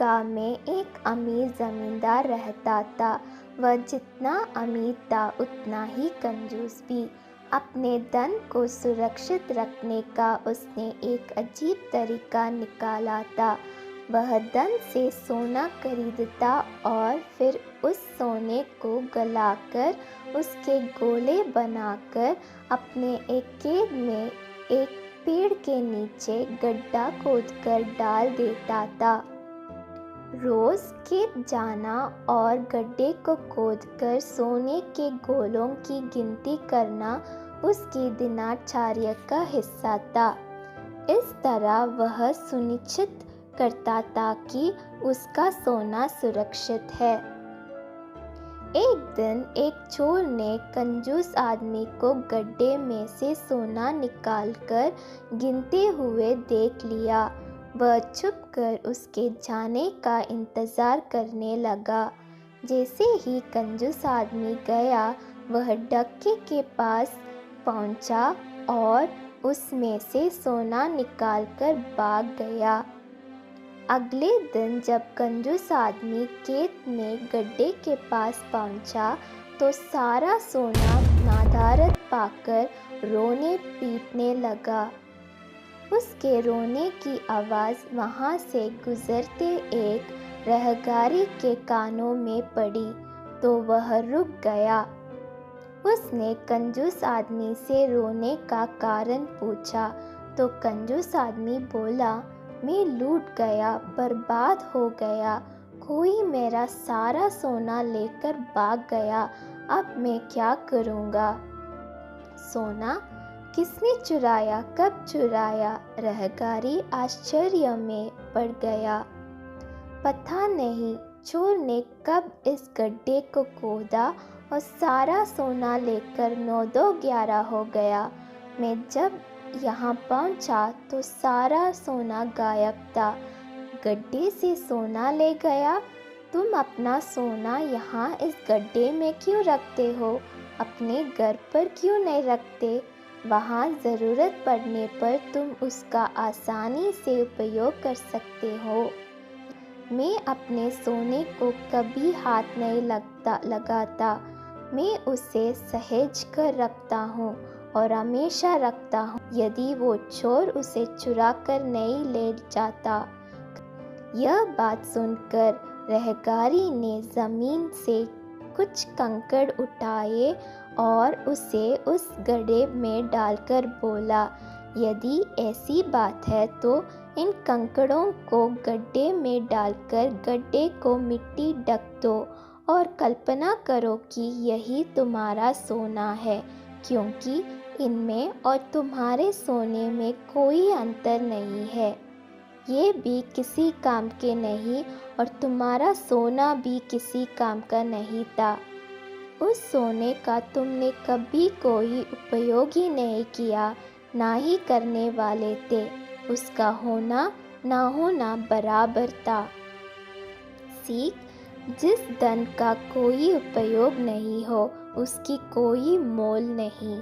गांव में एक अमीर जमींदार रहता था। वह जितना अमीर था उतना ही कंजूस भी। अपने धन को सुरक्षित रखने का उसने एक अजीब तरीका निकाला था। वह धन से सोना खरीदता और फिर उस सोने को गलाकर उसके गोले बनाकर अपने एक खेत में एक पेड़ के नीचे गड्ढा खोदकर डाल देता था। रोज खेत जाना और गड्ढे को खोदकर सोने के गोलों की गिनती करना उसकी दिनचर्या का हिस्सा था। इस तरह वह सुनिश्चित करता था कि उसका सोना सुरक्षित है। एक दिन एक चोर ने कंजूस आदमी को गड्ढे में से सोना निकालकर गिनते हुए देख लिया। वह छुपकर उसके जाने का इंतज़ार करने लगा। जैसे ही कंजूस आदमी गया, वह डक्के के पास पहुंचा और उसमें से सोना निकालकर भाग गया। अगले दिन जब कंजूस आदमी खेत में गड्ढे के पास पहुंचा, तो सारा सोना नदारद पाकर रोने पीटने लगा। उसके रोने की आवाज़ वहाँ से गुजरते एक रहगारी के कानों में पड़ी तो वह रुक गया। उसने कंजूस आदमी से रोने का कारण पूछा तो कंजूस आदमी बोला, मैं लूट गया, बर्बाद हो गया, कोई मेरा सारा सोना लेकर भाग गया, अब मैं क्या करूँगा? सोना किसने चुराया, कब चुराया? रहगारी आश्चर्य में पड़ गया। पता नहीं चोर ने कब इस गड्ढे को खोदा और सारा सोना लेकर 9-2-11 हो गया। मैं जब यहाँ पहुँचा तो सारा सोना गायब था। गड्ढे से सोना ले गया। तुम अपना सोना यहाँ इस गड्ढे में क्यों रखते हो? अपने घर पर क्यों नहीं रखते? वहाँ ज़रूरत पड़ने पर तुम उसका आसानी से उपयोग कर सकते हो। मैं अपने सोने को कभी हाथ नहीं लगाता। मैं उसे सहेज कर रखता हूँ और हमेशा रखता हूँ। यदि वो चोर उसे चुरा कर नहीं ले जाता। यह बात सुनकर रहगारी ने ज़मीन से कुछ कंकड़ उठाए और उसे उस गड्ढे में डालकर बोला, यदि ऐसी बात है तो इन कंकड़ों को गड्ढे में डालकर गड्ढे को मिट्टी ढक दो और कल्पना करो कि यही तुम्हारा सोना है, क्योंकि इनमें और तुम्हारे सोने में कोई अंतर नहीं है। ये भी किसी काम के नहीं और तुम्हारा सोना भी किसी काम का नहीं था। उस सोने का तुमने कभी कोई उपयोग ही नहीं किया, ना ही करने वाले थे। उसका होना ना होना बराबर था। सीख, जिस धन का कोई उपयोग नहीं हो उसकी कोई मोल नहीं।